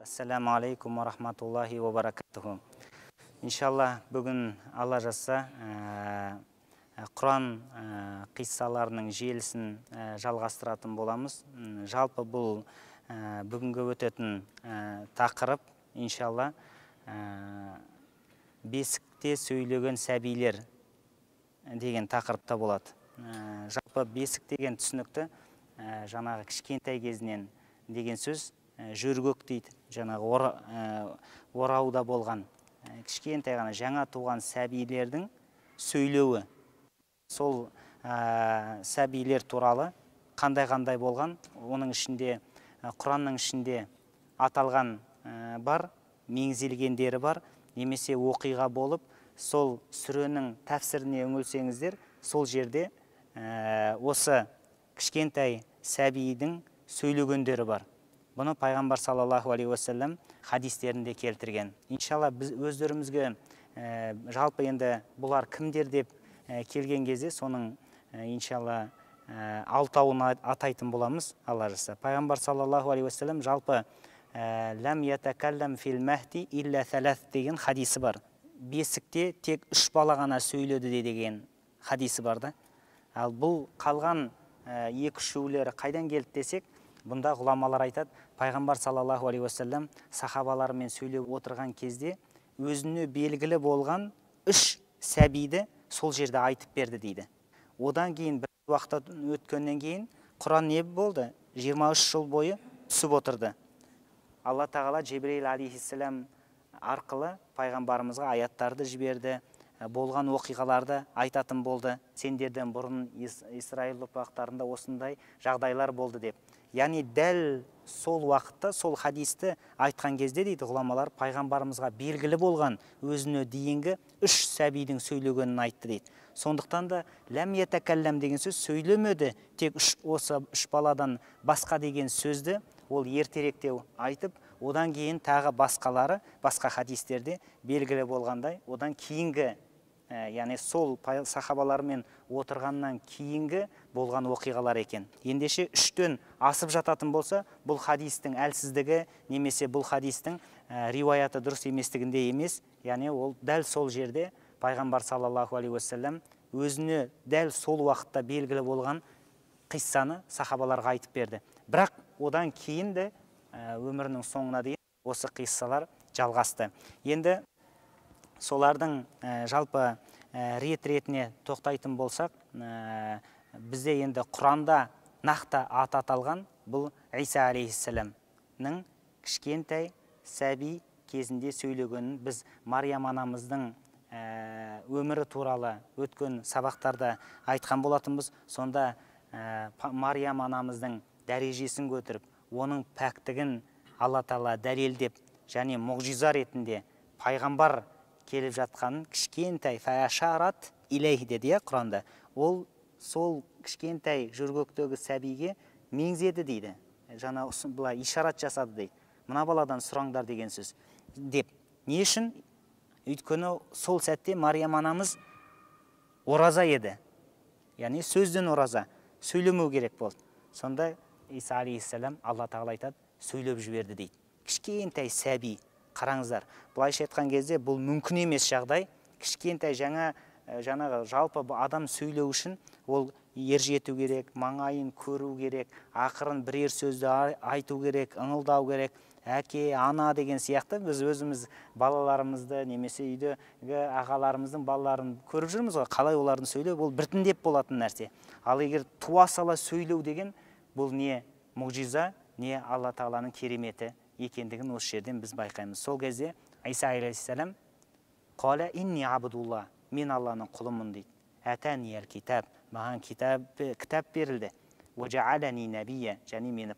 Ассаламу алейкум ва рахматуллахи ва баракатуху. Иншалла, бүгін Алла жазса, Құран қиссаларының желісін жалғастыратын боламыз. Жалпы бұл бүгінгі өтетін тақырып, иншалла, бесікте сөйлеген сәбилер деген тақырыпта болады. Жалпы бесік деген түсінікті жаңағы кішкентай кезінен деген сөз жүргөк дейді. Жаңағы орауда болған кішкентай ғана жаңа туған сәбилердің сөйлеуі. Сол сәбилер туралы қандай болған, оның ішінде Құранның ішінде аталған бар, меңзелгендері бар, немесе оқиға болып, сол сүренің тәфсіріне үңілсеңіздер, сол жерде осы кішкентай сәбидің сөйлегендері бар. Бұны пайғамбар саллаллаху алейхи уассалам хадистерінде келтірген. Иншалла біз өздерімізге жалпы енді бұлар кімдер деп келген кезде соның иншалла алтауын атайтын боламыз, Алла жазса. Пайғамбар саллаллаху алейхи уассалам жалпы лам ятакаллам фил махди илля салас деген хадисі бар. Бесікте тек 3 бала ғана сөйледі деген хадисі бар да. Ал бұл қалған 2-3-ілері қайдан келді десек, бұнда ғұламалар айтады, пайғамбар саллаллаху алейхи уассалам сахабаларымен сөйлеп отырған кезде өзіне белгілі болған 3 сәбиді сол жерде айтып берді дейді. Одан кейін бір уақыт өткеннен кейін Құран не болды? 23 жыл бойы түсіп отырды. Алла тағала Жебрейіл алейхиссалам арқылы пайғамбарымызға аяттарды жіберді, болған оқиғаларды айтатын болды. Сендерден бұрын Исраил ұрпақтарында осындай жағдайлар болды деп. Яғни дәл сол уақытта сол хадисті айтқан кезде дейді ғұламалар, пайғамбарымызға белгілі болған өзіне дейінгі 3 сәбидің сөйлегенін айтты дейді. Сондықтан да ләм ятакаллам деген сөз сөйлемеді, тек осы 3 баладан басқа деген сөзді ол ертеректеу айтып, одан кейін тағы басқалары, басқа хадистерде белгілі болғандай, одан кейінгі, яғни сол сахабалармен отырғаннан кейінгі болған оқиғалар екен. Ендеше 3-тен асып жататын болса, бұл хадистің әлсіздігі, немесе бұл хадистің риуаяты дұрыс еместігінде емес, яғни ол дәл сол жерде пайғамбар саллаллаху алейхи уассалам өзіне дәл сол уақытта белгілі болған қиссаны сахабаларға айтып берді. Бірақ одан кейін де өмірінің соңына дейін осы қиссалар жалғасты. Енді солардың жалпы рет-ретіне тоқтайтын болсақ, бізде енді Құранда нақты аты аталған бұл Иса алейхиссаламның кішкентай сәби кезінде сөйлегенін біз Мариям анамыздың өмірі туралы өткен сабақтарда айтқан болатынбыз. Сонда Мариям анамыздың дәрежесін көтеріп, оның пәктігін Алла тағала дәлелдеп, және мұғжиза ретінде пайғамбар келіп жатқанын кішкентай фәшарат илейх деді Құранда. Ол сол кішкентай жүргөктегі сәбиге меңзеді дейді. Жаңа бұлай ишарат жасады дейді. Мына баладан сұраңдар деген сөз деп. Не үшін? Өйткені сол сәтте Мариям анамыз ораза еді. Яғни сөзден ораза, сөйлемеу керек болды. Сонда Иса алейхиссалам Алла тағала айтады, сөйлеп жіберді дейді. Кішкентай сәби, қараңыздар. Бұлайша айтқан кезде бұл мүмкін емес жағдай. Кішкентай жаңағы жалпы адам сөйлеу үшін ол ержету керек, маңайын көру керек, ақырын бірер сөзді айту керек, ыңылдау керек. Әке, ана деген сияқты біз өзіміз балаларымызды, немесе үйдегі ағаларымыздың балаларын көріп жүрміз ғой, қалай олардың сөйлеу, бұл біртіндеп болатын нәрсе. Ал егер туа сала сөйлеу деген, бұл не мұғжиза, не Алла тағаланың кереметі екендігін осы жерден біз байқаймыз. Сол кезде Иса алейхиссалам «Қала инни абдулла», мен Алланың құлымын дейді. «Әтәни әл китаб», маған кітап берілді. «Уджаалани набия», және мені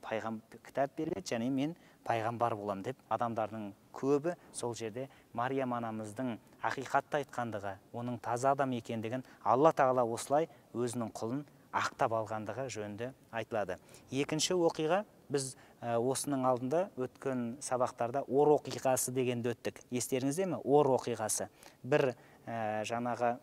кітап берілді, және мен пайғамбар болам деп, адамдардың көбі сол жерде Мариям анамыздың ақиқатты айтқандығы, оның таза адам екендігін, Алла тағала осылай өзінің құлын ақтап алғандығы жөнінде айтылады. Екінші оқиға, біз осының алдында өткен сабақтарда ор оқиғасы дегенді өттік. Естеріңізде ме? Ор оқиғасы. Бір жаңағы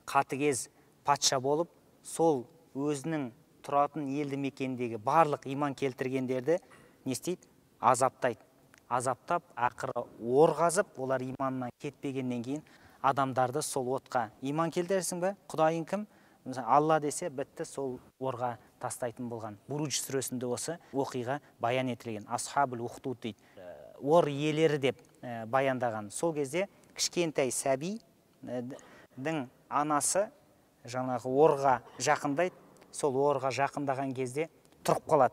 қатыгез патша болып, сол өзінің тұратын елді мекендегі барлық иман келтіргендерді не істейді? Азаптайды. азаптап, ақыры орғазып, олар иманнан кетпегеннен кейін адамдарды сол отқа иман келтіресің бе? Құдайың кім? Алла десе, бітті, сол орға тастайтын болған. Буруж сүресінде осы оқиға баян етілген. Асхабул ухтуд дейді. Ор иелері деп баяндаған. Сол кезде кішкентай сәбидің анасы жаңағы орға жақындайды. Сол орға жақындаған кезде тұрып қалады.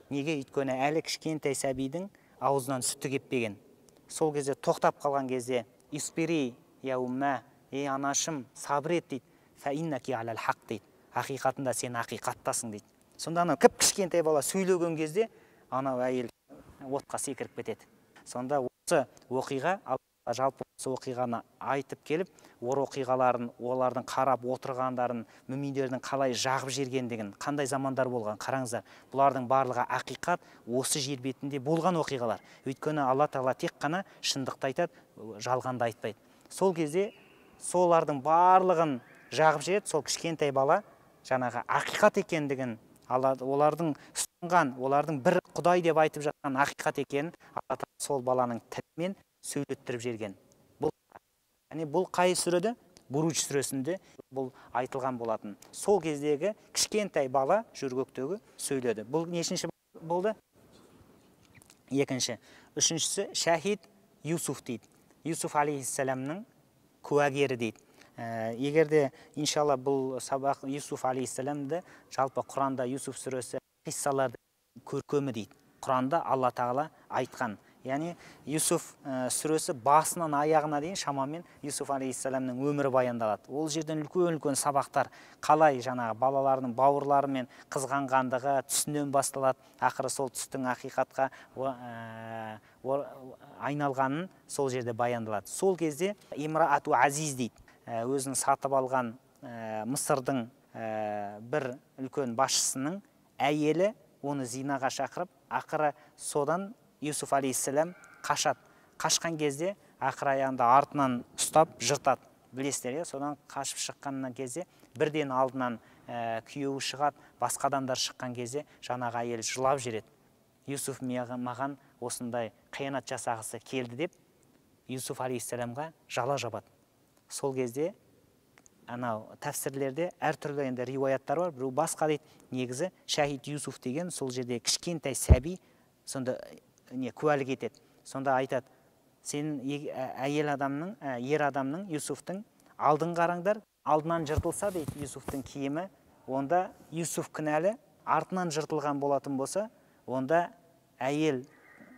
Неге? Өйткені әлі кішкентай сәбидің аузынан сүті кеппеген. Сол кезде тоқтап қалған кезде испири я умма, ей анашым, сабыр ет дейді. Фаиннаки алал хақ дейді. Ақиқатында сен ақиқаттасың дейді. Сонда анау кішкентай бала сөйлеген кезде анау әйел отқа секіріп кетеді. Сонда осы оқиға, жалпы осы оқиғаны айтып келіп, ор оқиғаларын, олардың қарап отырғандарын, мүминдердің қалай жағып жергендігін, қандай замандар болған, қараңыздар. Бұлардың барлығы ақиқат осы жер бетінде болған оқиғалар. Өйткені Алла Тағала тек қана шындықты айтады, жалғанды айтпайды. Сол кезде солардың барлығын жағып жібереді, сол кішкентай бала жаңағы ақиқат екендігін, олардың ұстанған, олардың бір Құдай деп айтып жатқан ақиқат екенін Алла Тағала сол баланың тілімен сөйлеттіріп жерген. Бұл қай сүреде? Буруж сүресінде бұл айтылған болатын. Сол кездегі кішкентай бала жөргектегі сөйледі. Бұл нешінші болды? Екінші. Үшіншісі шахид Юсуф дейді. Юсуф алейхиссаламның куәгері дейді. Егерде иншалла бұл сабақ Юсуф алейхиссаламды жалпы Құранда Юсуф сүресі қиссаларды көркемі дейді. Құранда Алла Тағала айтқан. Яғни Юсуф сүресі басынан аяғына дейін шамамен Юсуф алейхиссаламның өмірі баяндалады. Ол жерден үлкен сабақтар, қалай жаңағы балаларының бауырларымен қызғанғандығы түсінен басталады. Ақыры сол түстің ақиқатқа айналғанын сол жерде баяндалады. Сол кезде Имраату Азиз дейді. Өзінің сатып алған Мысырдың бір үлкен басшысының әйелі оны зинаға шақырып, ақыры содан Юсуф алейхиссалам қашады. Қашқан кезде ақыр аяғында артынан ұстап жыртады. Білесіздер, содан қашып шыққаннан кезде бірден алдынан күйеуі шығады, басқа адамдар шыққан кезде жаңағы әйел жылап жүреді. Юсуф маған осындай қиянат жасағысы келді деп Юсуф алейхиссаламға жала жабады. Сол кезде анау тәфсірлерде әртүрлі енді риуаяттар бар. Біреу басқа дейді, негізі шахид Юсуф деген сол жерде кішкентай сәби сонда куәлік етеді. Сонда айтады, сен әйел адамның, ер адамның, Юсуфтың алдын қараңдар, алдынан жыртылса дейді Юсуфтың киімі, онда Юсуф кінәлі, артынан жыртылған болатын болса, онда әйел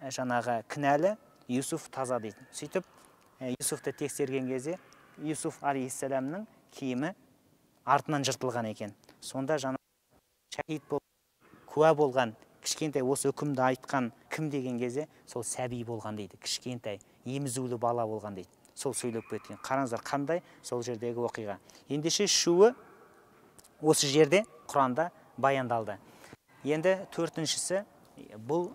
жаңағы кінәлі, Юсуф таза дейді. Сөйтіп, Юсуфты тексерген кезде Юсуф алейхиссаламның киімі артынан жыртылған екен. Сонда жаңағы шахид болып, куә болған, кішкентай осы үкімді айтқан кім деген кезде сол сәби болған дейді. Кішкентай, емізулі бала болған дейді. Сол сөйлеп кеткен. Қараңыздар қандай сол жердегі оқиға. Ендеше үшеуі осы жерде Құранда баяндалды. Енді төртіншісі бұл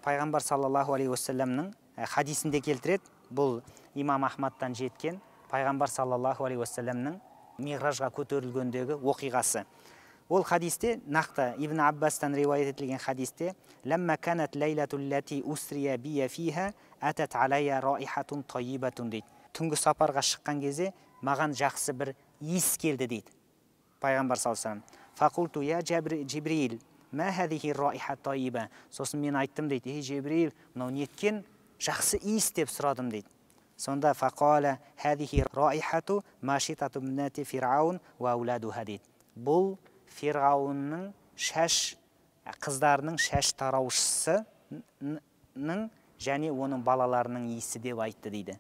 пайғамбар саллаллаху алейхи уассаламның хадисінде келтіреді. Бұл имам Ахмадтан жеткен пайғамбар саллаллаху алейхи уассаламның миғражға көтерілгендегі оқиғасы. Ол хадисте нақты Ибн Аббастан риуаят етілген хадисте «Ләммә кәнәт ләйләту ләти усрия бия фиха атат алайя раихатун тайибатун» дейді. Түнгі сапарға шыққан кезде маған жақсы бір иіс келді дейді. Пайғамбар саллаллаху алейхи вассалам. Фақулту я Жибрил, ма хадихи раиха тайиба. Сосын мен айттым дейді, ей Жибрил, мынау неткен жақсы иіс деп сұрадым дейді. Сонда фақала хадихи раихату машитату минати фираун ва ауладуха дейді. Бұл Фирғауынның қыздарының шаш тараушысының және оның балаларының иісі деп айтты дейді.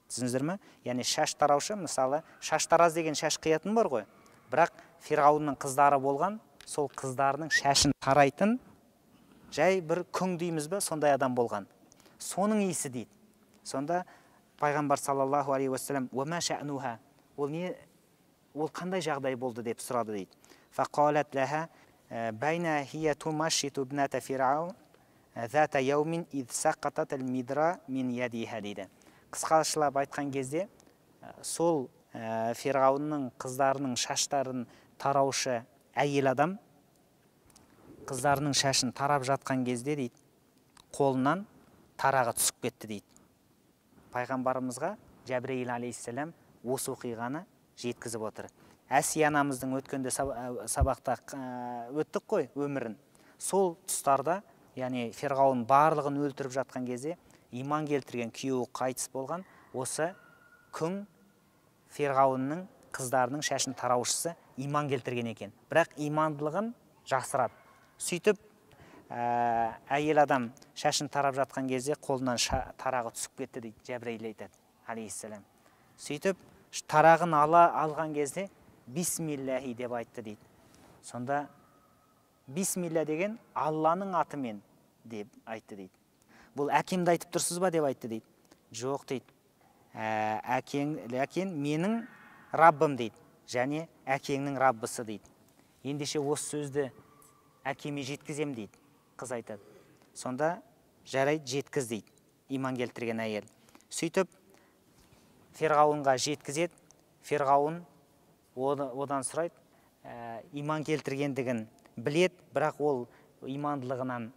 Түсіндіңіздер ме? Яғни шаш тараушы, мысалы, шаш тараз деген шаш қиятын бар ғой. Бірақ Фирғауынның қыздары болған, сол қыздарының шашын тарайтын жай бір күң дейміз бе, сондай адам болған. Соның иісі дейді. Сонда пайғамбар саллаллаху алейхи уассалам «Уама ша'нуха» ол қандай жағдай болды деп сұрады дейді. Фақалат лаха байна хия тумашиту бната фирау зата яумин ид сақатат ал-мидра мин ядиха дейді. Қысқашылап айтқан кезде сол Фирғауынның қыздарының шаштарын тараушы әйел адам қыздарының шашын тарап жатқан кезде дейді, қолынан тарағы түсіп кетті дейді. Пайғамбарымызға Жәбірейіл алейхиссалам осы оқиғаны жеткізіп отыр. Әсия анамыздың өткенде сабақта өттік қой өмірін. Сол тұстарда, яғни Фирғауын барлығын өлтіріп жатқан кезде иман келтірген күйеуі қайтыс болған, осы күң Фирғауынның қыздарының шашын тараушысы иман келтірген екен. Бірақ имандылығын жасырады. Сөйтіп әйел адам шашын тарап жатқан кезде қолынан тарағы түсіп кетті дейді, Жәбірейіл айтады алейхиссалам. Сөйтіп тарағын алған кезде бисмиллахи деп айтты дейді. Сонда бисмилля деген Алланың атымен деп айтты дейді. Бұл әкемді айтып тұрсыз ба деп айтты дейді. Жоқ дейді. Әкең менің Раббым дейді, және әкеңнің Раббысы дейді. Ендеше осы сөзді әкеме жеткізем дейді, қыз айтады. Сонда жарайды, жеткіз дейді иман келтірген әйел. Сөйтіп Фирғауынға жеткізеді. Фирғауын одан сұрайды, иман келтіргендігін білет, бірақ ол имандылығынан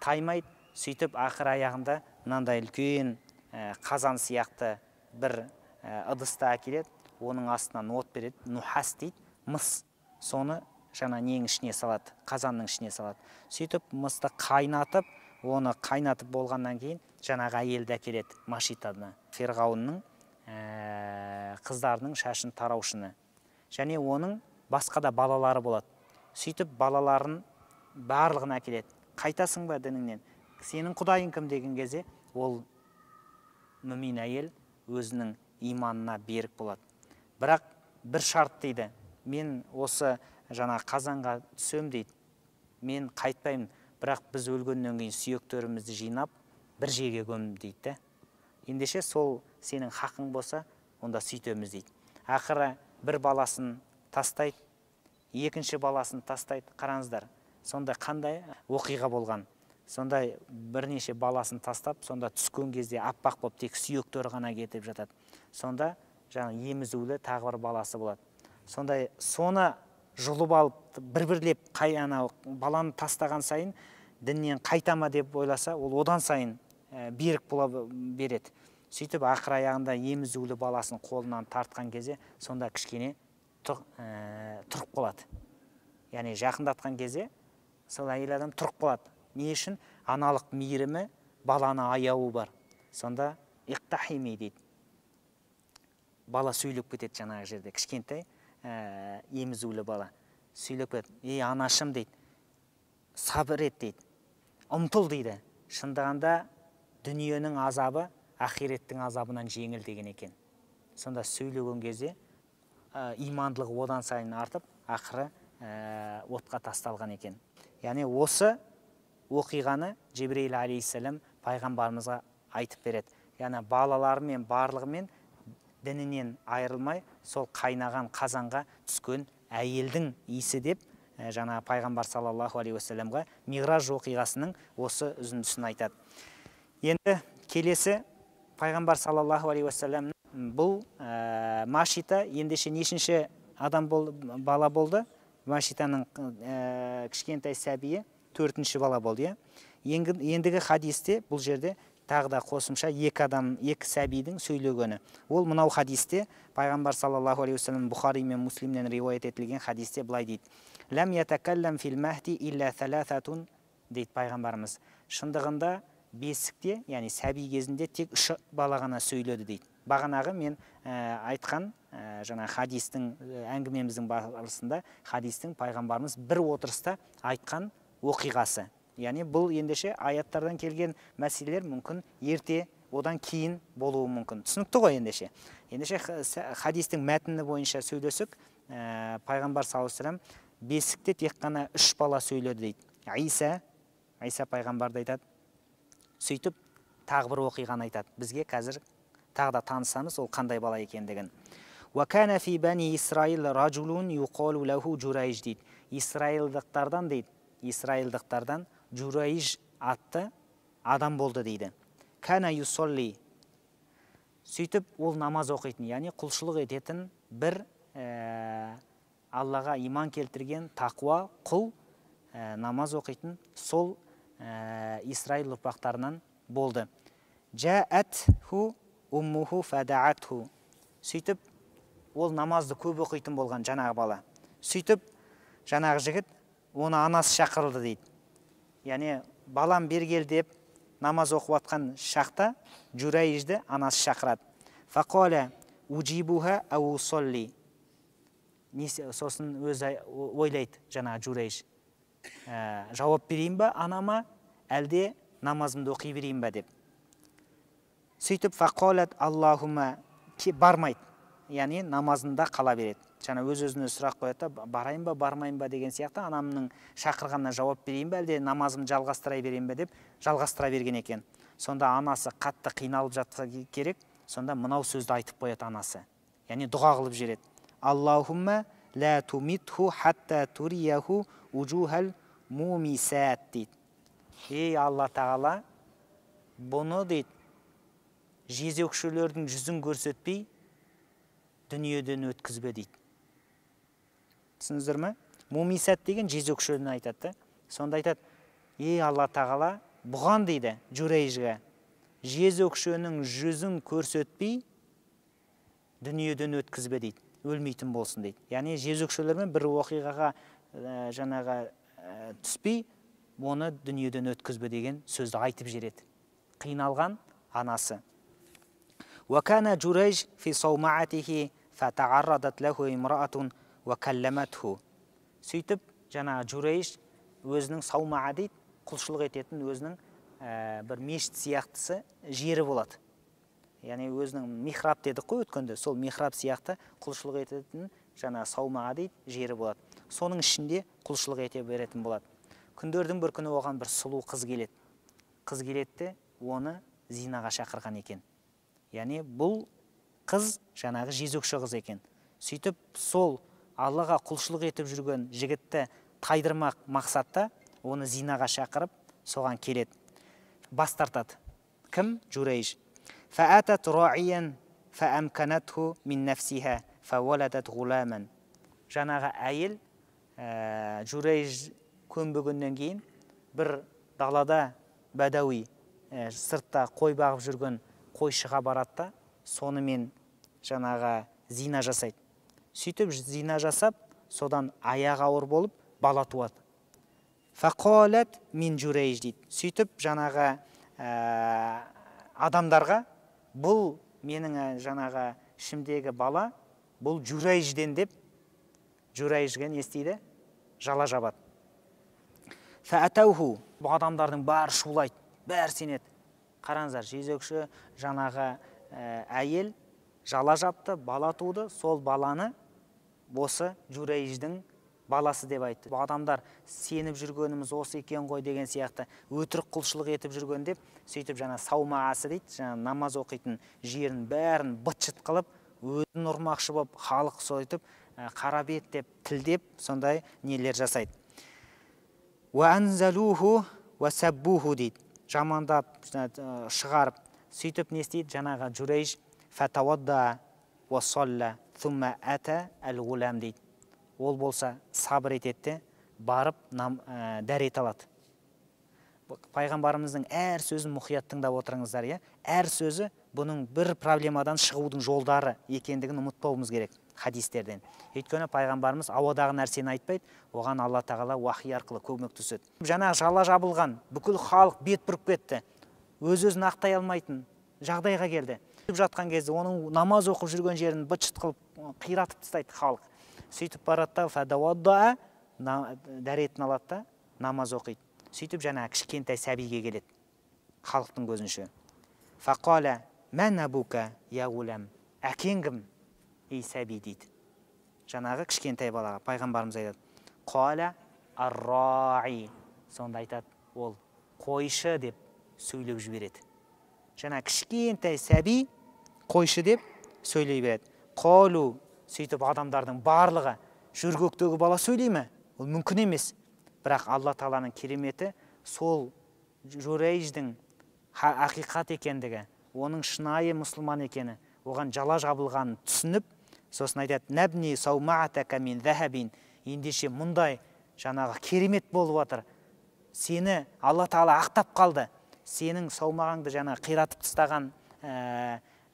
таймайды. Сөйтіп ақыр аяғында мынандай үлкен қазан сияқты бір ыдысты әкеледі, оның астынан от береді, нухас дейді, мыс. Соны жаңа нең ішіне салады, қазанның ішіне салады. Сөйтіп мысты қайнатып, оны қайнатып болғаннан кейін жаңағы әйелді әкеледі машитаны, Фирғауынның қыздарының шашын тараушыны. Және оның басқа да балалары болады. Сөйтіп балаларын барлығын әкеледі. Қайтасың ба дініңнен? Сенің құдайың кім деген кезде, ол мүмин әйел өзінің иманына берік болады. Бірақ бір шарт дейді, мен осы жаңа қазанға түсем дейді, мен қайтпаймын, бірақ біз өлгеннен кейін сүйектерімізді жинап бір жерге көмім дейді. Ендеше сол сенің хақың болса, онда сөйтеміз дейді. Ақыры бір баласын тастайды, екінші баласын тастайды. Қараңыздар, сонда қандай оқиға болған. Сондай бірнеше баласын тастап, сонда түскен кезде аппақ болып тек сүйектері ғана кетіп жатады. Сонда жаңа емізулі тағы бір баласы болады. Сондай соны жұлып алып, бір-бірлеп баланы тастаған сайын діннен қайтама деп ойласа, ол одан сайын берік бола береді. Сөйтіп ақыр аяғында емізулі баласын қолынан тартқан кезде, сонда кішкене тұрып қалады. Яғни жақындатқан кезде сол әйел адам тұрып қалады. Не үшін? Аналық мейірімі, баланы аяуы бар. Сонда иқтахими дейді. Бала сөйлеп кетеді жаңағы жерде, кішкентай емізулі бала сөйлеп кетеді. Анашым дейді, сабыр ет дейді, ұмтыл дейді. Шындығында дүниенің азабы ақиреттің азабынан жеңіл деген екен. Сонда сөйлеген кезде имандылығы одан сайын артып, ақыры отқа тасталған екен. Яғни осы оқиғаны Жебірейіл алейхиссалам пайғамбарымызға айтып береді. Яғни балаларымен барлығымен дінінен айырылмай, сол қайнаған қазанға түскен әйелдің иісі деп жаңа пайғамбар саллаллаху алейхи уассаламға Миғраж оқиғасының осы үзіндісін айтады. Енді келесі пайғамбар саллаллаху алейхи уассалам бұл Машита ендеше нешінші адам бала болды? Машитаның кішкентай сәбиі 4-ші бала болды. Ендігі хадисте бұл жерде тағы да қосымша екі сәбидің сөйлегені. Ол мынау хадисте пайғамбар саллаллаху алейхи уассалам Бұхари мен Муслимнен риуаят етілген хадисте былай дейді. Ләм ятакаллам фил махди илля саласатун дейді пайғамбарымыз. Шындығында бесікте, яғни сәби кезінде тек 3 бала ғана сөйледі дейді. Бағанағы мен айтқан жаңа хадистің әңгімеміздің барысында хадистің пайғамбарымыз бір отырыста айтқан оқиғасы. Яғни бұл ендеше аяттардан келген мәселелер мүмкін ерте, одан кейін болуы мүмкін. Түсінікті ғой ендеше. Ендеше хадистің мәтіні бойынша сөйлесік, пайғамбар саллаллаху алейхи вассалам бесікте тек қана 3 бала сөйледі дейді. Иса пайғамбарды айтады. Сөйтіп тағы бір оқиғаны айтады. Бізге қазір тағы да танысамыз, ол қандай бала екендігін. وَكَانَ فِي بَنِي إِسْرَائِيلَ رَجُلٌ يُقَالُ لَهُ جُرَيْجْ дейді. Исраилдықтардан дейді. Исраилдықтардан Журайж атты адам болды дейді. Кәна юсолли. Сөйтіп ол намаз оқитын, яғни құлшылық ететін бір Аллаға иман келтірген тақуа құл намаз оқитын сол Исраил ұрпақтарынан болды. Жаатху уммуху фадаатху. Сөйтіп, ол намазды көп оқитын болған жаңағы бала. Сөйтіп, жаңағы жігіт оны анасы шақырылды дейді. Яғни балам бергел деп намаз оқып атқан шақта Журайжді анасы шақырады. Фақоля уджибуха ау солли. Сосын өзі ойлайды жаңағы Журайж. Жауап берейін ба анама, әлде намазымды оқи берейін ба деп. Сөйтіп фақолат Аллахума, бармайды. Яғни намазында қала береді. Жаңа өз-өзіне сұрақ қояды, барайын ба, бармайын ба деген сияқты, анамның шақырғанына жауап берейін бе, әлде намазымды жалғастыра берейін бе деп жалғастыра берген екен. Сонда анасы қатты қиналып жатса керек, сонда мынау сөзді айтып қояды анасы. Яғни дұға қылып жібереді. Аллахумма ла тумитху хатта турияху уджухал мумисат дейді. Ей Алла тағала, бұны дейді, жезөкшелердің жүзін көрсетпей дүниеден өткізбе дейді. Түсіндіңіздер ме? Мумисат деген жезөкшені айтады. Сонда айтады, ей Алла тағала, бұған дейді Журайжға, жезөкшенің жүзін көрсетпей дүниеден өткізбе дейді, өлмейтін болсын дейді. Яғни жезөкшелермен бір оқиғаға жаңағы түспей, оны дүниеден өткізбе деген сөзді айтып жібереді. Қиналған анасы. وكان جريج في صومعته فتعرضت له امرأة وكلمته. Сөйтіп, жаңа Журайж өзінің саумаға дейді, құлшылық ететін өзінің бір мешіт сияқтысы жері болады. Яғни өзінің михраб дедік қой өткенде, сол михраб сияқты құлшылық ететін жаңа саумаға дейді, жері болады. Соның ішінде құлшылық ете беретін болады. Күндердің бір күні оған бір сұлу қыз келеді. Қыз келеді, оны зинаға шақырған екен. Яғни бұл қыз жаңағы жезөкші қыз екен. Сөйтіп сол Аллаға құлшылық етіп жүрген жігітті тайдырмақ мақсатта оны зинаға шақырып, соған келеді. Бас тартады. Кім? Журайж. Фаатат раиян фаамканатху мин нафсиха фаваладат гуламан. Жаңағы әйел Журайж көнбегеннен кейін бір далада бәдауи сыртта қой бағып жүрген қойшыға барады, сонымен жаңағы зина жасайды. Сөйтіп зина жасап, содан аяқ ауыр болып бала туады. Фақолат мин Журайж дейді. Сөйтіп жаңағы адамдарға бұл менің жаңағы ішімдегі бала, бұл Журайжден деп Журайжге не істейді? Жала жабады. Фаатауху, бұл адамдардың бәрі шулайды, бәрі сенеді. Қараңыздар, жезөкші жаңағы әйел жала жапты, бала туды, сол баланы осы Журайждің баласы деп айтты. Адамдар сеніп жүргеніміз осы екен ғой деген сияқты өтірік құлшылық етіп жүрген деп, сөйтіп жаңа саумағасы дейді, жаңа намаз оқитын жерін бәрін быт-шыт қылып, өзін ұрмақшы болып, халық сойтып, қара бет деп, тілдеп, сондай нелер жасайды. Уанзалуху уасаббуху дейді. Жамандап, шығарып, сөйтіп не істейді? Жаңағы Журайж фатавадда уассалла thumma ата әл-ғулам дейді. Ол болса сабыр етеді, барып дәрет алады. Пайғамбарымыздың әр сөзін мұқият тыңдап отырыңыздар, иә? Әр сөзі бұның бір проблемадан шығудың жолдары екендігін ұмытпауымыз керек хадистерден. Өйткені пайғамбарымыз ауадағы нәрсені айтпайды, оған Алла тағала уахи арқылы көмектеседі. Жаңағы жала жабылған бүкіл халық бет бұрып кетті. Өз-өзін ақтай алмайтын жағдайға келді. Жатқан кезде оның намаз оқып жүрген жерін быт-шыт қылып қиратып тастайды халық. Сөйтіп барады, фадавадда дәретін алады, намаз оқиды. Сөйтіп жаңағы кішкентай сәбиге келеді халықтың көзінше. Фақала мән абука я ғулам. Әкең кім? Ей сәби дейді. Жаңағы кішкентай балаға пайғамбарымыз айтады. Қала ар-раи. Сонда айтады, ол қойшы деп сөйлеп жібереді. Жаңа кішкентай сәби қойшы деп сөйлей береді. Қолу, сөйтіп адамдардың барлығы жөргектегі бала сөйлей ме? Ол мүмкін емес. Бірақ Алла Тағаланың кереметі сол Журайждің ақиқат екендігі, оның шынайы мұсылман екені, оған жала жабылғанын түсініп, сосын айтады, нәбни саумаатака мин зәхабин. Ендеше мұндай жаңағы керемет болып жатыр. Сені Алла Тағала ақтап қалды. сенің саумағыңды жаңа қиратып тастаған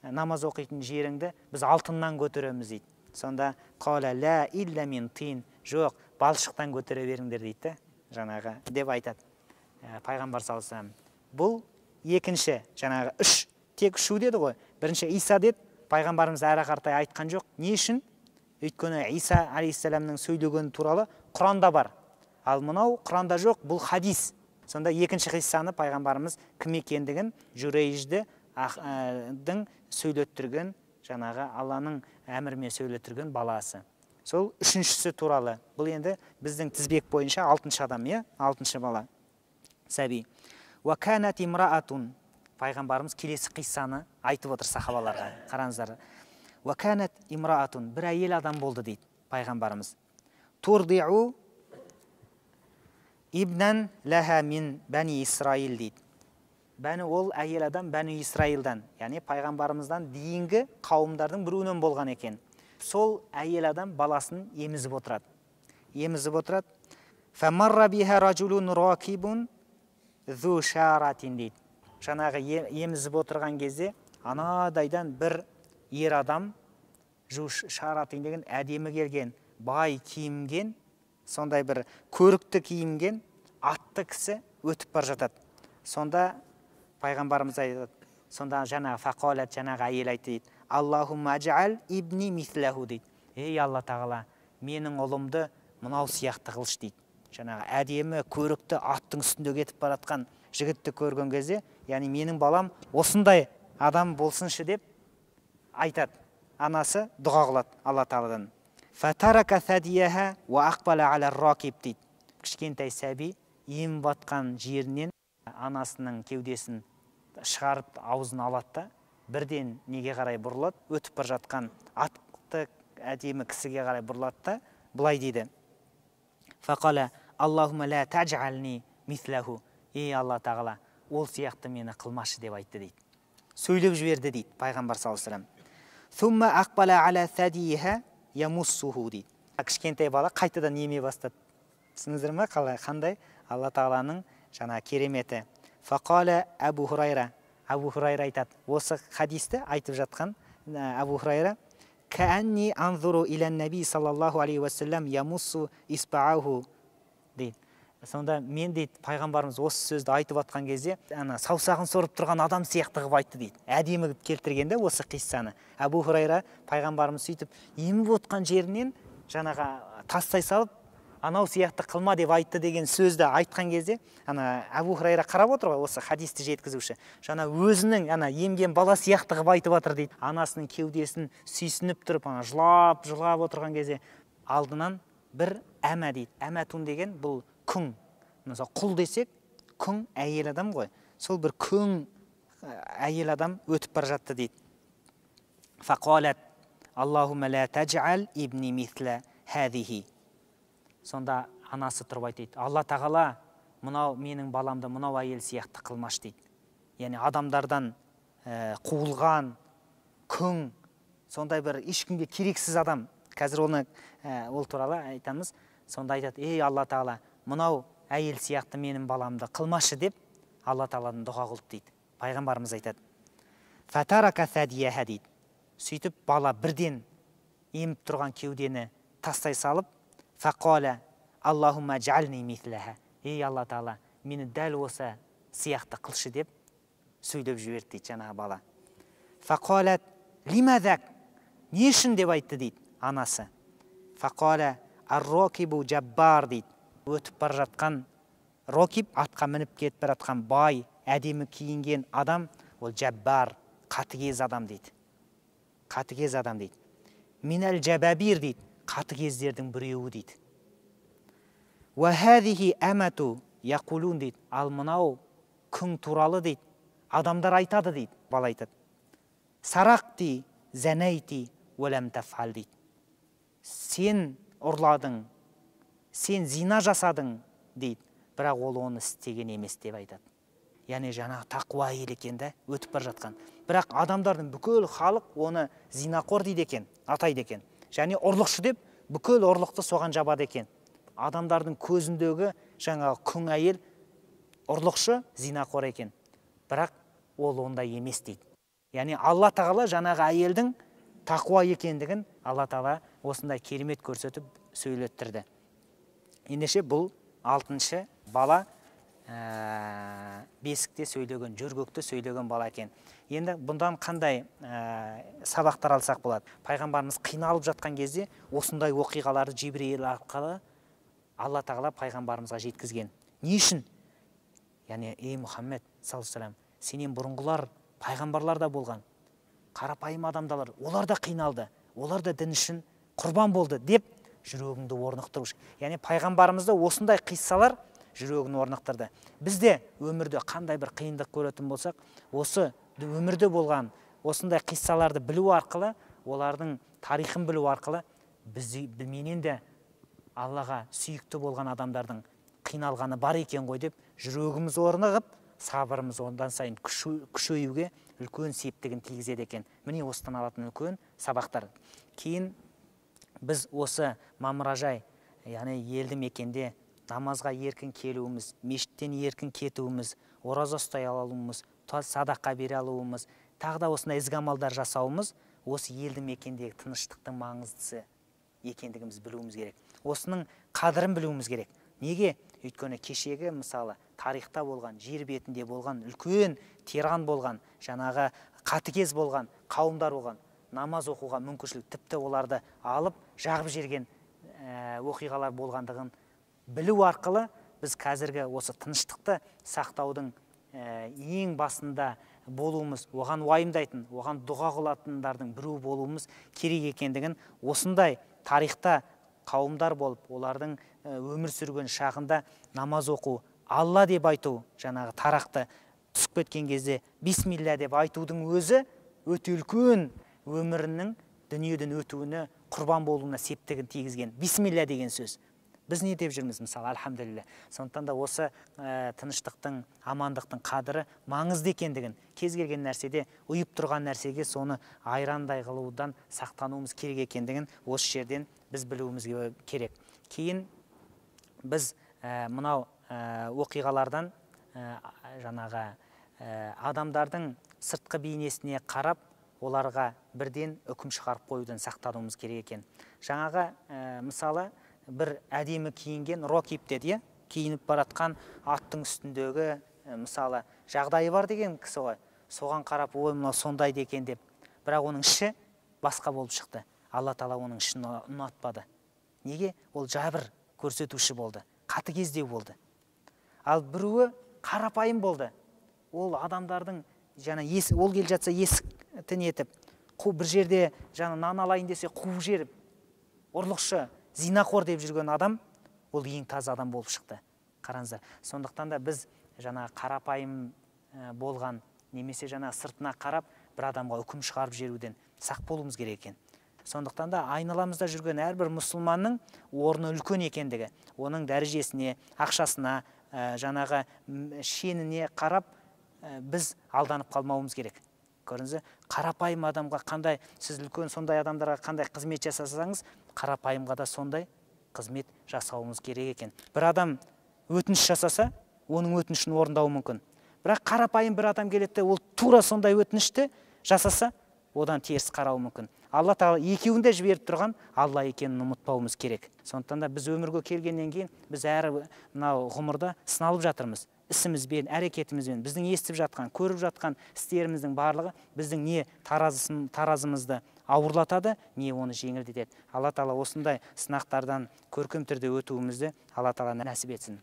намаз оқитын жеріңді біз алтыннан көтереміз дейді. Сонда қала ла илля мин тин, жоқ, балшықтан көтере беріңдер дейді, жаңағы деп айтады пайғамбар саллаллаху алейхи вассалам. Бұл екінші, жаңағы тек үшу деді ғой. Бірінші Иса деді, пайғамбарымыз әрі қартай айтқан жоқ. Не үшін? Өйткені Иса алейхиссаламның сөйлегені туралы Құранда бар. Ал мынау Құранда жоқ, бұл хадис. Сонда екінші қиссаны пайғамбарымыз кім екендігін Жүрейжді сөйлеттірген, жаңағы Алланың әмірімен сөйлеттірген баласы. Сол үшіншісі туралы. Бұл енді біздің тізбек бойынша 6-шы адам, 6-шы бала. Сәби. Ва канат имраатун. Пайғамбарымыз келесі қиссаны айтып отыр сахабаларға. Қараңыздар. Ва канат имраатун. Бір әйел адам болды дейді пайғамбарымыз. Турдиу ибнан лаха мин бани Исраил дейді. Ол әйел адам бәні Исраилдан, яғни пайғамбарымыздан дейінгі қауымдардың біреуінен болған екен. Сол әйел адам баласын емізіп отырады. Фамарра биха ражулун ракибун зу шаратин дейді. Жаңағы емізіп отырған кезде анадайдан бір ер адам, зу шаратин деген әдемі келген, бай киінген, сондай бір көрікті киінген атты кісі өтіп бар жатады. Сонда пайғамбарымыз айтады, сонда жаңағы фақалат, жаңағы әйел айтты дейді, Аллахумма аджал ибни мислаху дейді. Ей Алла тағала, менің ұлымды мынау сияқты қылшы дейді. Жаңағы әдемі көрікті аттың үстінде кетіп баратқан жігітті көрген кезде, яғни менің балам осындай адам болсыншы деп айтады. Анасы дұға қылады Алла тағаладан. Фатарака садияха ва ақбала аля ракиб дейді. Кішкентай сәби ем батқан жерінен анасының кеудесін шығарып аузын алады, бірден неге қарай бұрылады, өтіп бар жатқан атты әдемі кісіге қарай бұрылады, бұлай дейді. Фақала Аллахума ла таджални мислаху. Ей Алла тағала, ол сияқты мені қылмашы деп айтты дейді. Сөйлеп жіберді дейді пайғамбар саллаллаху алейхи вассалам. Сумма ақбала аля садиха ямуссуху дейді. Кішкентай бала қайтадан еме бастады. Түсіндіңіздер ме? Қандай Алла тағаланың жаңа кереметі. Фақала Абу Хурайра. Абу Хурайра айтады. Осы хадисті айтып жатқан Абу Хурайра. Кәәнни анзуру илән наби саллаллаху алейхи вассалам ямуссу исбааху дейді. Сонда мен дейді, пайғамбарымыз осы сөзді айтып атқан кезде, саусағын сорып тұрған адам сияқты қылып айтты дейді. Әдемі келтіргенде осы қиссаны. Абу Хурайра пайғамбарымыз сөйтіп еміп отқан жерінен жаңағы тастай салып, анау сияқты қылма деп айтты деген сөзді айтқан кезде, Абу Хурайра қарап отыр ғой, осы хадисті жеткізуші. Жаңа өзінің емген бала сияқты қылып айтып жатыр дейді. Анасының кеудесін сүйсініп тұрып, жылап отырған кезде алдынан бір әмә дейді. Әмәтун деген бұл күң. Мысалы құл десек, күң әйел адам ғой. Сол бір күң әйел адам өтіп бар жатты дейді. Фақалат Аллахумма ла таджал ибни мисла хадихи. Сонда анасы тұрып айтады, Алла тағала, мынау менің баламды мынау әйел сияқты қылмаш дейді. Яғни адамдардан қуылған, күң, сондай бір ешкімге керексіз адам. Қазір ол туралы айтамыз. Сонда айтады, ей Алла тағала, мынау әйел сияқты менің баламды қылмашы деп Алла тағаладан дұға қылды дейді. Пайғамбарымыз айтады. Фатарака садияха дейді. Сөйтіп бала бірден еміп тұрған кеудені тастай салып, фақала Аллахумма джални мислаха. Ей Алла тағала, мені дәл осы сияқты қылшы деп сөйлеп жіберді дейді жаңағы бала. Фақалат лимадак. Не үшін деп айтты дейді анасы. Фақала ар-рокибу джаббар дейді. Өтіп бар жатқан рокиб, атқа мініп кетіп бар жатқан бай, әдемі киінген адам, ол джаббар, қатыгез адам дейді. Қатыгез адам дейді. Минал джабабир дейді. Қатыгездердің біреуі дейді. Ва хадихи амату яқулун дейді. Ал мынау күң туралы дейді. Адамдар айтады дейді. Бала айтады. Сарақти занайти уалам тафал дейді. Сен ұрладың, сен зина жасадың дейді. Бірақ ол оны істеген емес деп айтады. Яғни жаңағы тақуа әйел екен де, өтіп бар жатқан. Бірақ адамдардың бүкіл халық оны зинақор дейді екен, атайды екен. Және ұрлықшы деп бүкіл ұрлықты соған жабады екен. Адамдардың көзіндегі жаңағы күң әйел ұрлықшы, зинақор екен. бірақ ол ондай емес дейді. Яғни Алла тағала жаңағы әйелдің тақуа екендігін Алла тағала осындай керемет көрсетіп сөйлеттірді. Ендеше бұл 6-шы бала бесікте сөйлеген, жөргөкте сөйлеген бала екен. Енді бұндан қандай сабақтар алсақ болады? Пайғамбарымыз қиналып жатқан кезде осындай оқиғаларды Жибрейіл арқылы Алла тағала пайғамбарымызға жеткізген. Не үшін? Яғни, ей Мұхаммед саллаллаху алейхи ва саллям, сенен бұрынғылар пайғамбарлар да болған, қарапайым адамдалар, олар да қиналды, олар да дін үшін құрбан болды деп жүрегіңді орнықтыру. Яғни пайғамбарымызда осындай қиссалар жүрегін орнықтырды. Бізде өмірде қандай бір қиындық көретін болсақ, осы өмірде болған осындай қиссаларды білу арқылы, олардың тарихын білу арқылы, менен де Аллаға сүйікті болған адамдардың қиналғаны бар екен ғой деп жүрегіміз орнығып, сабырымыз ондан сайын күшеюге үлкен септігін тигізеді екен. Міне осыдан алатын үлкен сабақтар. Кейін біз осы мамыражай, яғни елді мекенде намазға еркін келуіміз, мешіттен еркін кетуіміз, ораза ұстай алуымыз, садақа бере алуымыз, тағы да осындай ізгі амалдар жасауымыз осы елді мекендегі тыныштықтың маңыздысы екендігіміз білуіміз керек. Осының қадірін білуіміз керек. Неге? Өйткені кешегі мысалы тарихта болған, жер бетінде болған, үлкен тиран болған, жаңағы қатыгез болған қауымдар болған, намаз оқуға мүмкіншілік, тіпті оларды алып жағып жерген оқиғалар болғандығын білу арқылы біз қазіргі осы тыныштықты сақтаудың ең басында болуымыз, оған уайымдайтын, оған дұға қылатындардың біреу болуымыз керек екендігін, осындай тарихта қауымдар болып, олардың өмір сүрген шағында намаз оқу, Алла деп айту, жаңағы тарақты түсіп кеткен кезде бисмилля деп айтудың өзі өте үлкен өмірінің дүниеден өтуіне, құрбан болуына септігін тигізген. Бисмилля деген сөз. Біз не деп жүрміз мысалы, альхамдулилля. Сондықтан да осы тыныштықтың, амандықтың қадірі маңызды екендігін, кез келген нәрседе, ұйып тұрған нәрсеге соны айрандай қылудан сақтануымыз керек екендігін осы жерден біз білуіміз керек. Кейін біз мынау оқиғалардан жаңағы адамдардың сыртқы бейнесіне қарап, оларға бірден үкім шығарып қоюдан сақтануымыз керек екен. Жаңағы мысалы бір әдемі киінген рокип деді, киініп баратқан аттың үстіндегі мысалы жағдайы бар деген кісі ғой. Соған қарап, ой, мынау сондайды екен деп. Бірақ оның іші басқа болып шықты. Алла тағала оның ішін ұнатпады. Неге? Ол жабыр көрсетуші болды, қатыгездеу болды. Ал біреуі қарапайым болды. Ол адамдардың ол келе жатса есіктен етіп, бір жерде нан алайын десе қуып жеріп, ұрлықшы, зинақор деп жүрген адам, ол ең таза адам болып шықты. Қараңыздар. Сондықтан да біз қарапайым болған, немесе сыртына қарап, бір адамға үкім шығарып жеруден сақ болуымыз керек екен. Сондықтан да айналамызда жүрген әрбір мұсылманның орны үлкен екендігі, оның дәрежесіне, ақшасына, шеніне қарап, біз алданып қалмауымыз керек. Көріңіз, қарапайым адамға қандай, сіз үлкен сондай адамдарға қандай қызмет жасасаңыз, қарапайымға да сондай қызмет жасауымыз керек екен. Бір адам өтініш жасаса, оның өтінішін орындауы мүмкін. Бірақ қарапайым бір адам келеді, ол тура сондай өтінішті жасаса, одан теріс қарауы мүмкін. Алла тағала екеуін де жіберіп тұрған Алла екенін ұмытпауымыз керек. Сондықтан да біз өмірге келгеннен кейін біз әр ғұмырда сыналып жатырмыз. Ісімізбен, әрекетімізбен, біздің естіп жатқан, көріп жатқан істеріміздің барлығы біздің не таразымызды ауырлатады, не оны жеңілдетеді. Алла тағала осындай сынақтардан көркем түрде өтуімізді Алла тағала нәсіп етсін.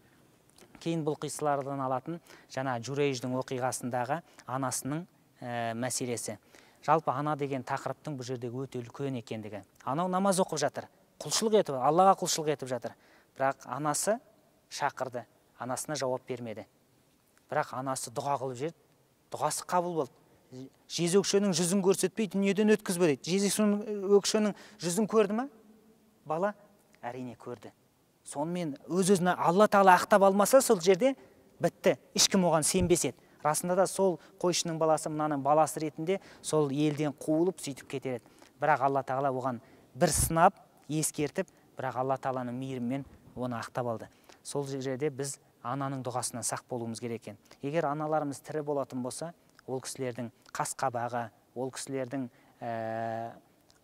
Кейін бұл қиссалардан алатын жаңа Журейждің оқиғасындағы анасының мәселесі. Жалпы ана деген тақырыптың бұл жердегі өте үлкен екендігі. Анау намаз оқып жатыр, құлшылық етіп, Аллаға құлшылық етіп жатыр. Бірақ анасы шақырды, анасына жауап бермеді. Бірақ анасы дұға қылып жерді, дұғасы қабыл болды. Жезөкшенің жүзін көрсетпей дүниеден өткізбе дейді. Жезөкшенің жүзін көрді ме? Бала әрине көрді. Сонымен өз-өзіне Алла тағала ақтап алмаса, сол жерде бітті. Ешкім оған сенбес еді. Расында да сол қойшының баласы мынаның баласы ретінде сол елден қуылып сөйтіп кетеді. Бірақ Алла тағала оған бір сынап, ескертіп, бірақ Алла тағаланың мейірімен оны ақтап алды. Сол жерде біз ананың дұғасынан сақ болуымыз керек екен. Егер аналарымыз тірі болатын болса, ол кісілердің қас-қабағы, ол кісілердің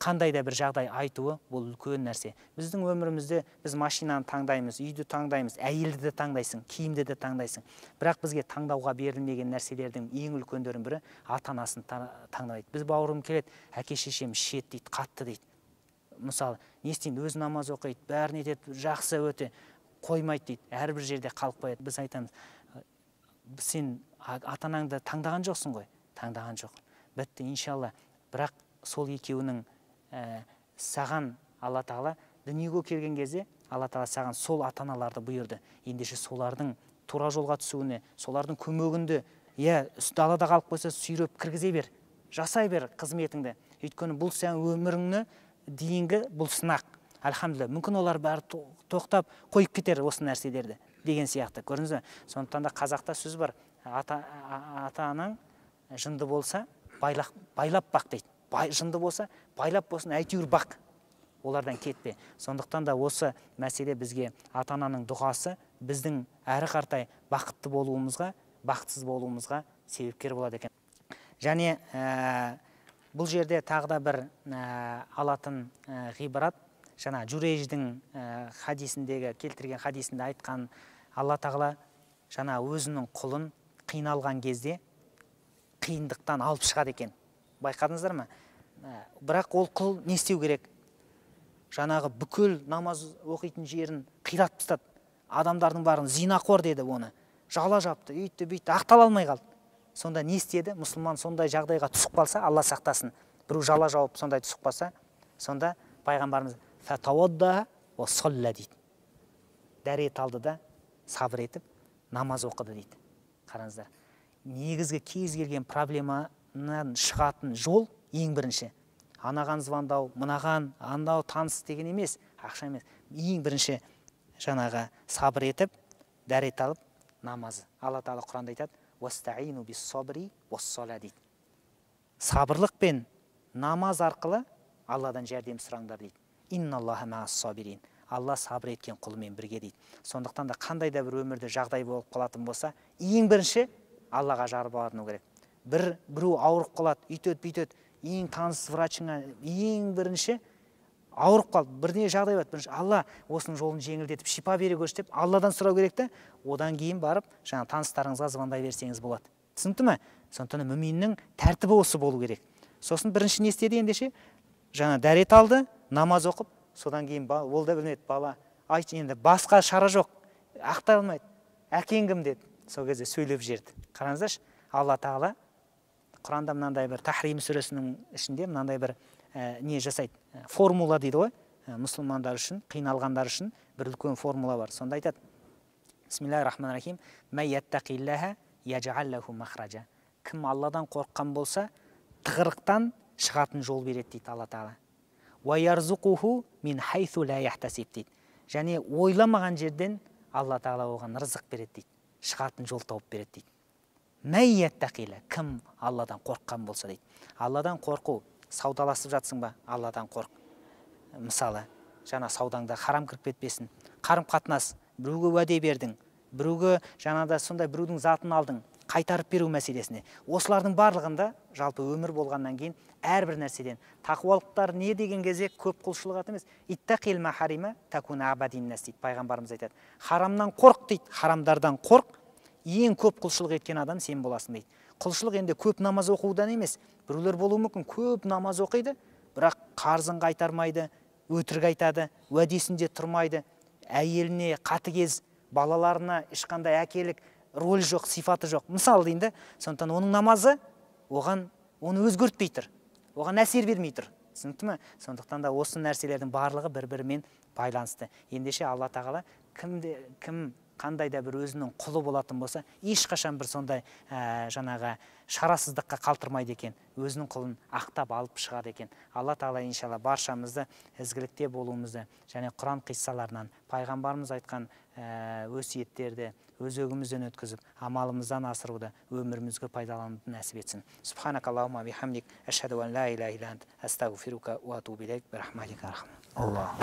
қандай да бір жағдай айтуы бұл үлкен нәрсе. Біздің өмірімізде біз машинаны таңдаймыз, үйді таңдаймыз, әйелді де таңдайсың, киімді де таңдайсың. Бірақ бізге таңдауға берілмеген нәрселердің ең үлкендерінің бірі ата-анасын таңдайды. Біз бауырым келеді, әке шешем ішеді дейді, қатты дейді. Мысалы, не істейді, өзі намаз оқиды, бәрін етеді, жақсы өте қоймайды дейді, әрбір жерде қалып қояды. Біз айтамыз, сен ата-анаңды таңдаған жоқсың ғой? Таңдаған жоқ. Бітті, иншалла. Бірақ сол екеуінің саған Алла Тағала дүниеге келген кезде Алла Тағала саған сол ата-аналарды бұйырды. Ендеше солардың тура жолға түсуіне, солардың көмегінде, далада қалып қойса сүйреп кіргізе бер, жасай бер қызметіңді. Өйткені бұл сен өміріңні дейінгі бұл сынақ. Альхамдулилля, мүмкін олар бәрі тоқтап қойып кетер осы нәрселерді деген сияқты. Көрдіңіз бе? Сондықтан да қазақта сөз бар. Ата-анаң жынды болса, байлап бақ дейді. Жынды болса, байлап болсын, әйтеуір бақ. Олардан кетпе. Сондықтан да осы мәселе бізге ата-ананың дұғасы біздің әрі қартай бақытты болуымызға, бақытсыз болуымызға себепкер болады екен. Және бұл жерде тағы да бір алатын ғибрат, жаңа Журейждің хадисіндегі, келтірген хадисінде айтқан, Алла Тағала жаңа өзінің құлын қиналған кезде қиындықтан алып шығады екен. Байқадыңыздар ма? Бірақ ол құл не істеу керек? Жаңағы бүкіл намаз оқитын жерін қиратып тастады. Адамдардың барын зинақор деді оны. Жала жапты, үйтті, бүйтті, ақтала алмай қалды. Сонда не істеді? Мұсылман сондай жағдайға түсіп қалса, Алла сақтасын. Біреу жала жауып сондай түсіп қалса, сонда пайғамбарымыз фатавадда ва салла дейді. Дәрет алды да сабыр етіп намаз оқыды дейді. Қараңыздар. Негізгі кез келген проблемадан шығатын жол ең бірінші. Анаған звондау, мынаған, андау таныс деген емес, ақша емес. Ең бірінші жаңағы сабыр етіп, дәрет алып намазы. Алла Тағала Құранда айтады: "Вастаину бис-сабри вас-сала" дейді. Сабырлық пен намаз арқылы Алладан жәрдем сұраңдар дейді. Инналлаха маас-сабирин. Алла сабыр еткен құлымен бірге дейді. Сондықтан да қандай да бір өмірде жағдай болып қалатын болса, ең бірінші Аллаға жалбарыну керек. Біреу ауырып қалады, үйтеді, бүйтеді, ең таныс врачыңа ең бірінші ауырып қалды, бірдеңе жағдай бар, бірінші Алла осының жолын жеңілдетіп шипа бере көрші деп Алладан сұрау керек те, одан кейін барып жаңа таныстарыңызға звондай берсеңіз болады. Түсінікті ме? Сондықтан мүминнің тәртібі осы болу керек. Сосын бірінші не істеді ендеше? Жаңа дәрет алды, намаз оқып, содан кейін ол да білмеді, бала айт, енді басқа шара жоқ, ақтай алмайды, әкең кім деді. Сол кезде сөйлеп жерді. Қараңыздаршы, Алла Тағала Құранда мынандай бір Тахрим сүресінің ішінде мынандай бір не жасайды, формула дейді ғой, мұсылмандар үшін, қиналғандар үшін бір үлкен формула бар. Сонда айтады: Бисмиллахир-рахманир-рахим, "Май яттақиллаха яджаллаху махраджа". Кім Алладан қорыққан болса, тығырықтан шығатын жол береді дейді Алла Тағала. "Ва ярзуқуху мин хайсу ла яхтасиб" дейді. Және ойламаған жерден Алла Тағала оған рызық береді дейді. Шығатын жол тауып береді дейді. Май яттақилла, кім Алладан қорыққан болса дейді. Алладан қорқу, саудаласып жатсың ба? Алладан қорқ. Мысалы, жаңа саудаңда харам кіріп кетпесін. Қарым-қатынас, біреуге уәде бердің, біреуге жаңада сондай біреудің затын алдың, қайтарып беру мәселесіне. Осылардың барлығында жалпы өмір болғаннан кейін әрбір нәрседен тақуалықтар не деген кезде көп құлшылық емес. Иттақил махарима такуна абадин нас дейді. Пайғамбарымыз айтады: харамнан қорқ дейді, харамдардан қорқ, ең көп құлшылық еткен адам сен боласың дейді. Құлшылық енді көп намаз оқудан емес. Біреулер болуы мүмкін, көп намаз оқиды, бірақ қарызын қайтармайды, өтірік айтады, уәдесінде тұрмайды, әйеліне қатыгез, балаларына ешқандай әкелік рөл жоқ, сипаты жоқ. Мысалы дейінде, сондықтан оның намазы оны өзгертпей тұр, оған әсер бермей тұр. Түсінікті ме? Сондықтан да осы нәрселердің барлығы бір-бірімен байланысты. Ендеше Алла Тағала кім қандай да бір өзінің құлы болатын болса, ешқашан бір сондай жаңағы шарасыздыққа қалтырмайды екен, өзінің құлын ақтап алып шығады екен. Алла Тағала иншалла баршамызды ізгілікте болуымызды және Құран қиссаларынан, пайғамбарымыз айтқан өсиеттерді өзегімізден өткізіп, амалымыздан асыруды өмірімізге пайдалануды нәсіп етсін. Субханакаллахумма бихамдик, ашхаду ан ла иляха илля ант, астағфирука ва атубу илейк, бирахматика архам. Аллах.